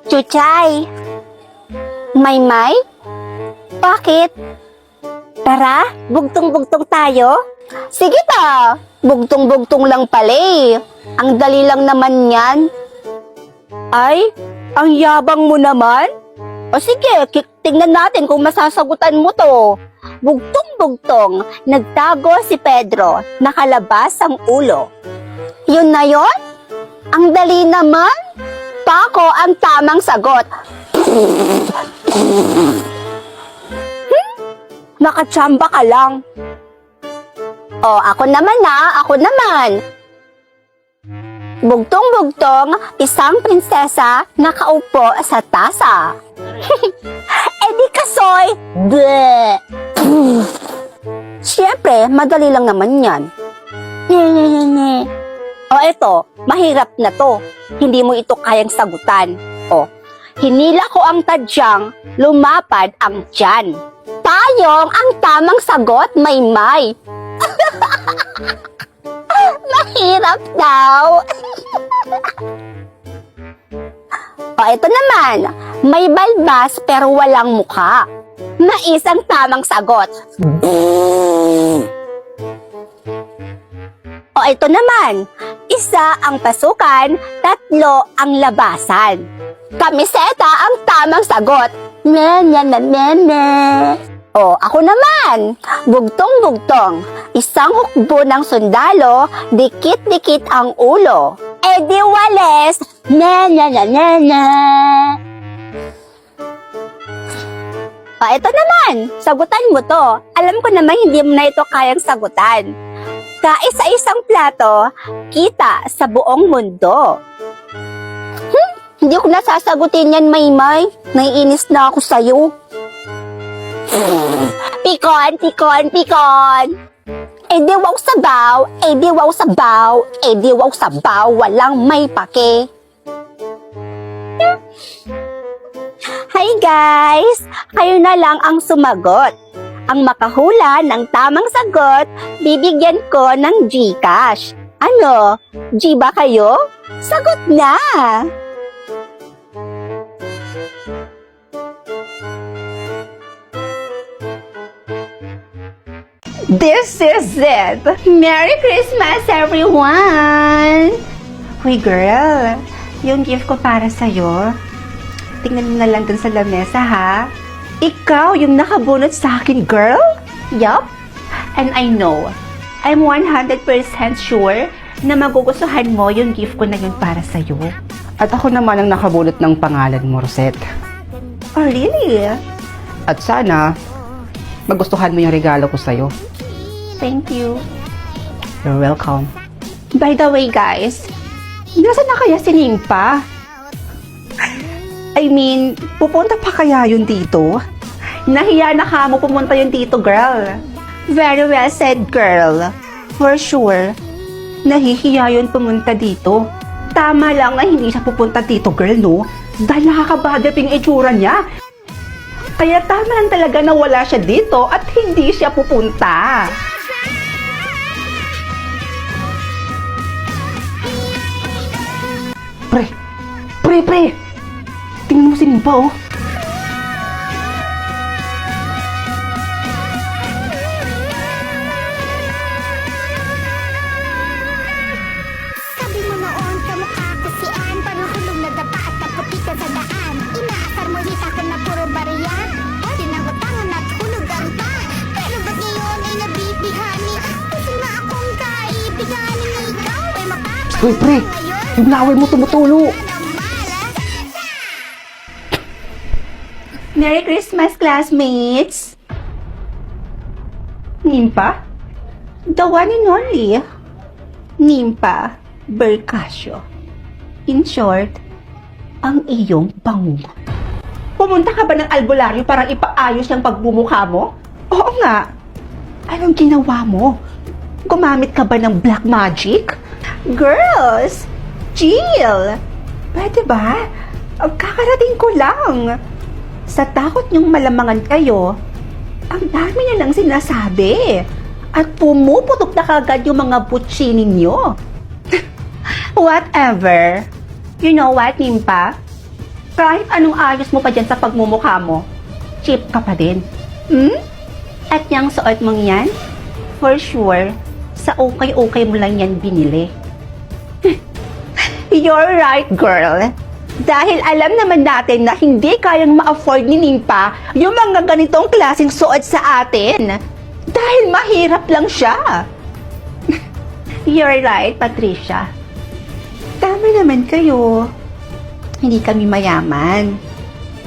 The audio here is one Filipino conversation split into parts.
Chuchay! Maymay? Bakit? Tara, bugtong-bugtong tayo? Sige ta! Bugtong-bugtong lang pala eh. Ang dali lang naman yan. Ay, ang yabang mo naman? O sige, tingnan natin kung masasagutan mo to. Bugtong-bugtong, nagtago si Pedro, nakalabas ang ulo. Yun na yun? Ang dali naman? Pako ang tamang sagot. Nakachamba ka lang. O, ako naman. Bugtong-bugtong, isang prinsesa nakaupo sa tasa. Di kasoy! Bleh! Siyempre, madali lang naman yan. O eto, mahirap na to. Hindi mo ito kayang sagutan. O, hinila ko ang tadyang, lumapad ang tiyan. Payong ang tamang sagot, Maymay. Mahirap daw. O, ito naman. May balbas pero walang mukha. Mais ang tamang sagot. O, ito naman. Isa ang pasukan, tatlo ang labasan. Kamiseta ang tamang sagot. O, ako naman. Bugtong-bugtong. Isang hukbo ng sundalo, dikit-dikit ang ulo. Di wales. O, ito naman. Sagutan mo to. Alam ko naman hindi mo na ito kayang sagutan. Kaisa-isang plato, kita sa buong mundo. Hindi ko nasasagutin yan, Maymay. Naiinis na ako sa'yo. Pikon! Di wow sabaw, walang may pake. Hi guys! Kayo na lang ang sumagot. Ang makahula ng tamang sagot, bibigyan ko ng GCash. Ano? G ba kayo? Sagot na! This is it! Merry Christmas, everyone! Hoy girl, yung gift ko para sa'yo, tingnan mo na lang dun sa lamesa ha. Ikaw yung nakabunot sa akin, girl? Yup. And I know, I'm 100% sure na magugustuhan mo yung gift ko na yun para sa'yo. At ako naman ang nakabulot ng pangalan mo, Rosette. Oh, really? At sana, magustuhan mo yung regalo ko sa'yo. Thank you. You're welcome. By the way, guys, Nasaan na kaya si Nimpa? I mean, pupunta pa kaya yun dito? Nahiya na ka mo pumunta yun dito, girl. very well said, girl. For sure, nahihiya yun pumunta dito. Tama lang na hindi siya pupunta dito, girl, no? Dahil nakakabadap yung itsura niya. Kaya tama lang talaga na wala siya dito at hindi siya pupunta. Pre! Tingnan mo si Nimpa, oh. Sabi mo noon, kamukha ko si Ann. Panuhulog na dapa at naputi ka sa daan. Inaasar mo hita ka na puro bariya. Tinangotangan at hulugan pa. Pero ba't ngayon ay nabibihani? Gusto na akong kaibiganin na ikaw ay mapapagod Uy, pre! Yung laway mo tumutulo. Merry Christmas, classmates! Nimpa? The one and only, Nimpa Bercasio. In short, ang iyong bango. Pumunta ka ba ng albularyo para ipaayos yung pagbumukha mo? Oo nga. Anong ginawa mo? Gumamit ka ba ng black magic? Girls, chill! Pwede ba? Kakarating ko lang. Sa takot niyong malamangan kayo, ang dami niyo nang sinasabi. At pumuputok na kagad yung mga butsi ninyo. Whatever. You know what, Nimpa? Kahit anong ayos mo pa dyan sa pagmumukha mo, cheap ka pa din. Hmm? At yung suot mong yan, for sure, sa okay-okay mo lang yan binili. You're right, girl. Dahil alam naman natin na hindi kayang ma-afford ni Nimpa yung mga ganitong klaseng suot sa atin. Dahil mahirap lang siya. You're right, Patricia. Tama naman kayo. Hindi kami mayaman.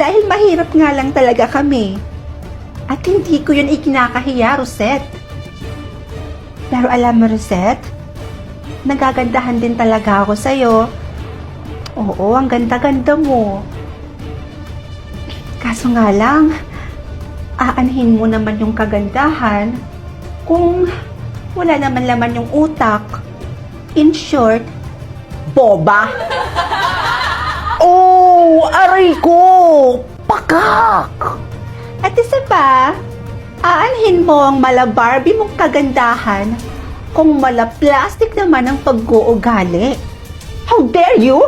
Dahil mahirap nga lang talaga kami. At hindi ko yun ikinakahiya, Rosette. Pero alam mo, Rosette, nagagandahan din talaga ako sa'yo. Oo, ang ganda-ganda mo. Kaso nga lang, aanhin mo naman yung kagandahan kung wala naman laman yung utak. In short, boba. Oh, aray ko! Pakak! At isa pa, aanhin mo ang mala Barbie mong kagandahan kung mala plastic naman ang pag-uugali. How dare you?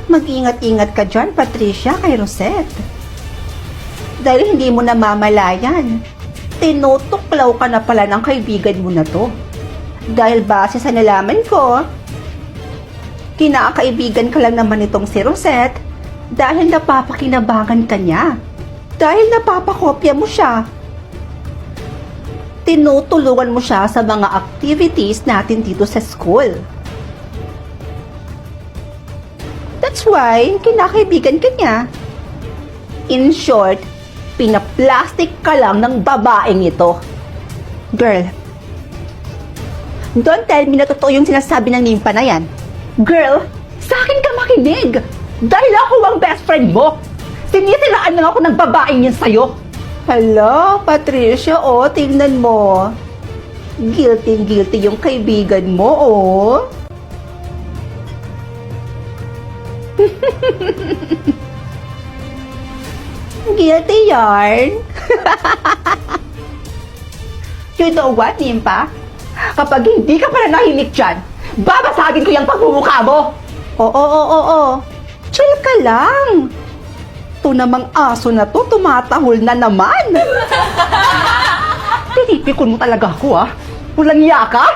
Mag-ingat-ingat ka dyan, Patricia, kay Rosette. Dahil hindi mo namamalayan, tinutuklaw ka na pala ng kaibigan mo na to. Dahil base sa nalaman ko, kinakaibigan ka lang naman itong si Rosette dahil napapakinabangan ka niya. Dahil napapakopya mo siya. Tinutulungan mo siya sa mga activities natin dito sa school. That's why, kinakaibigan ka niya. In short, pinaplastic ka lang ng babaeng ito. Girl, don't tell me na totoo yung sinasabi ng Nimpa na yan. Girl, sa akin ka makinig. Dahil ako ang best friend mo. Sinisiraan lang ako ng babaeng yan sa'yo. Hello, Patricia, oh, tingnan mo. Guilty yung kaibigan mo, oh. Guilty yarn. You know what, Nimpa? Kapag hindi ka pala nahilig dyan, babasagin ko yung pagmumukha mo. Oo. Chill ka lang. Ito namang aso na to, tumatahol na naman. Tinipikon mo talaga ako, ah. Walang iya ka?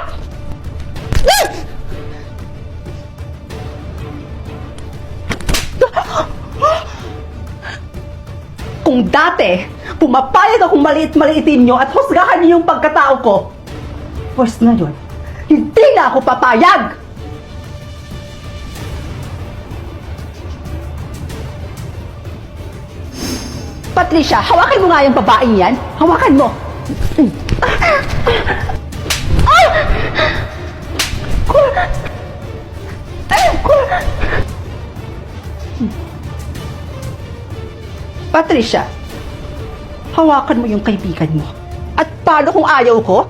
Kung dati, pumapayag akong maliit-maliitin nyo at husgahan niyo yung pagkatao ko, pues ngayon, hindi na ako papayag! Patricia, hawakan mo nga yung babaeng yan. Hawakan mo. Patricia, hawakan mo yung kaibigan mo. At paano kung ayaw ko?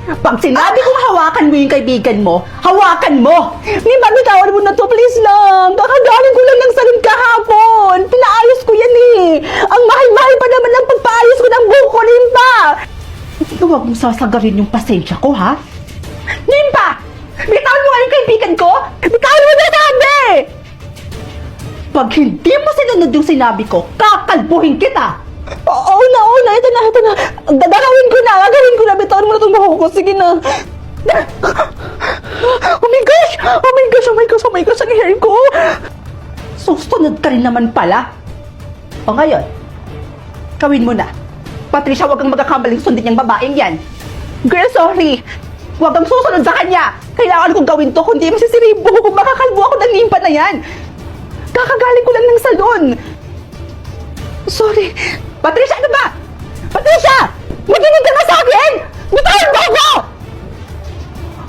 Pag sinabi kong hawakan mo yung kaibigan mo, hawakan mo! Nimpa, bitawan mo na to, please lang! Kakagaling ko lang ng salon kahapon! Pinaayos ko yan eh! Ang mahal-mahal pa naman ang pagpaayos ko ng buhok ko, Nimpa! Huwag mong sasagarin yung pasensya ko, ha? Nimpa! Bitawan mo nga yung kaibigan ko! Bitawan mo na sabi! Pag hindi mo sinunod yung sinabi ko, kakalbuhin kita! Oo na, ito na. Gagawin ko na, bitawan mo na itong buhok ko, sige na. Oh my gosh, ang hair ko! Susunod ka rin naman pala. O ngayon, gawin mo na. Patricia, huwag kang magkakamaling sundin yung babaeng yan. Girl, sorry. Huwag kang susunod sa kanya. Kailangan kong gawin to, kundi masisira yung buhok ko. Makakalbo ako ng Nimpa na yan. Kakagaling ko lang ng salon. Sorry. Patricia, ano ba? Patricia! Makinig ka na sa akin! Bitawan mo ako!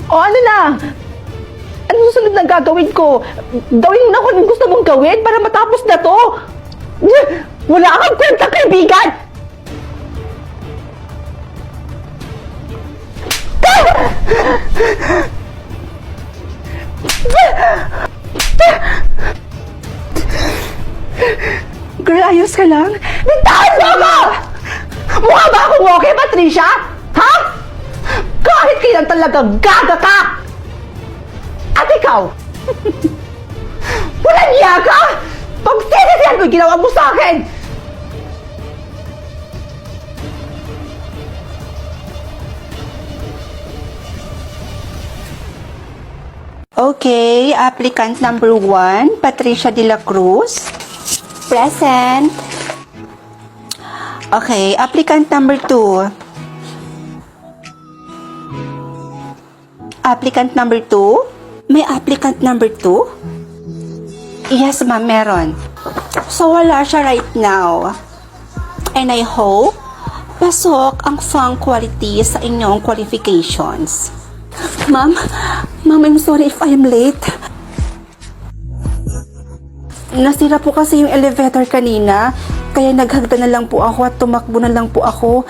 O ano na? Ano susunod na gagawin ko? Gawin mo na kung anong gusto mong gawin para matapos na to. Wala kang kwenta, kaibigan! Girl, ayos ka lang? Bitawan mo ako! Mukha ba akong okay, Patricia? Ha? Kahit kailan talaga gaga ka! At ikaw, Walang iya ka! Pagsisisihan mo yung ginawa mo sa akin! Okay, applicant number 1, Patricia de la Cruz. Present. Okay, applicant number 2. Applicant number 2? May applicant number 2? Yes, ma'am, meron. So, wala siya right now. And I hope pasok ang fang quality sa inyong qualifications. Ma'am, I'm sorry if I'm late. Nasira po kasi yung elevator kanina, kaya naghagda na lang po ako at tumakbo na lang po ako.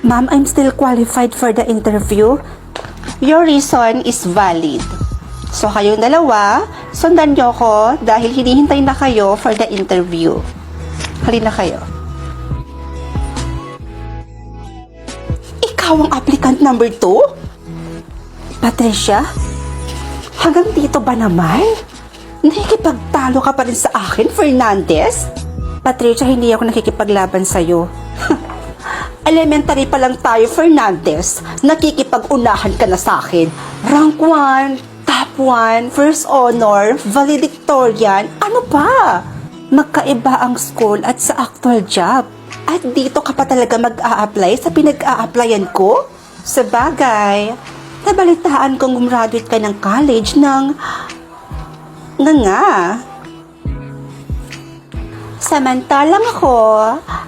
Ma'am, I'm still qualified for the interview. Your reason is valid. So, kayong dalawa, sundan niyo ko dahil hinihintay na kayo for the interview. Halina kayo. Ikaw ang applicant number 2? Patricia? Hanggang dito ba naman? Nakikipagtalo ka pa rin sa akin, Fernandez? Patricia, hindi ako nakikipaglaban sa'yo. Elementary pa lang tayo, Fernandez. Nakikipag-unahan ka na sa akin. Rank 1, top 1, first honor, valedictorian, ano pa? Magkaiba ang school at sa actual job. At dito ka pa talaga mag-a-apply sa pinag-a-applyan ko? Sa bagay, nabalitaan kong gumraduate ka ng college ng nga. Samantalang ako,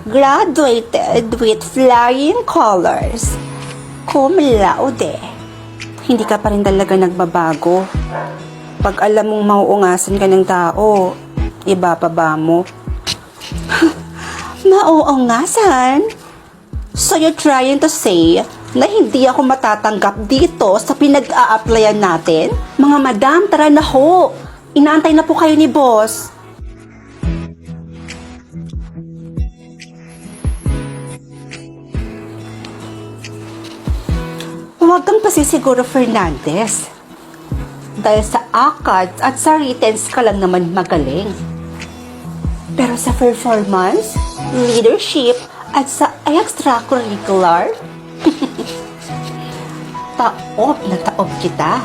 graduated with flying colors. Cum laude. Hindi ka pa rin talaga nagbabago. Pag alam mong mauungasan ka ng tao, ibababa mo. Mauungasan? So you're trying to say na hindi ako matatanggap dito sa pinag-a-applyan natin? Mga madam, tara na ho. Inaantay na po kayo ni boss. Huwag kang pasisiguro, Fernandez. Dahil sa ACADS at sa writtens ka lang naman magaling. Pero sa performance, leadership, at sa extracurricular, taob na taob kita.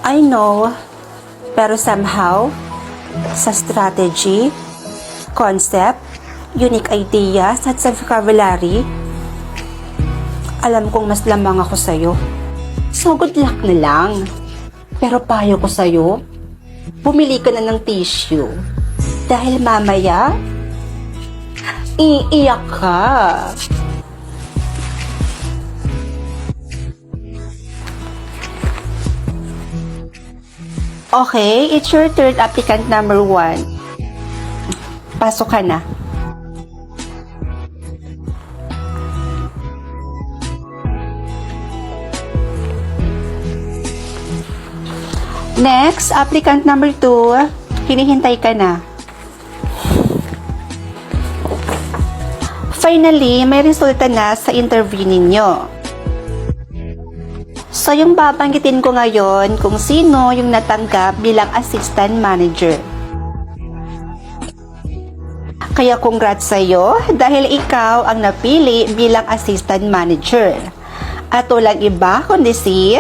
I know, pero somehow, sa strategy, concept, unique ideas, at sa vocabulary, alam kong mas lamang ako sa'yo. So good luck na lang. Pero payo ko sa'yo, bumili ka na ng tissue. Dahil mamaya, iiyak ka. Okay, it's your third applicant number 1. Pasok ka na. Next, applicant number 2, hinihintay ka na. Finally, may resulta na sa interview ninyo. So, yung babanggitin ko ngayon kung sino yung natanggap bilang assistant manager. Kaya congrats sa'yo dahil ikaw ang napili bilang assistant manager. At walang iba kundi si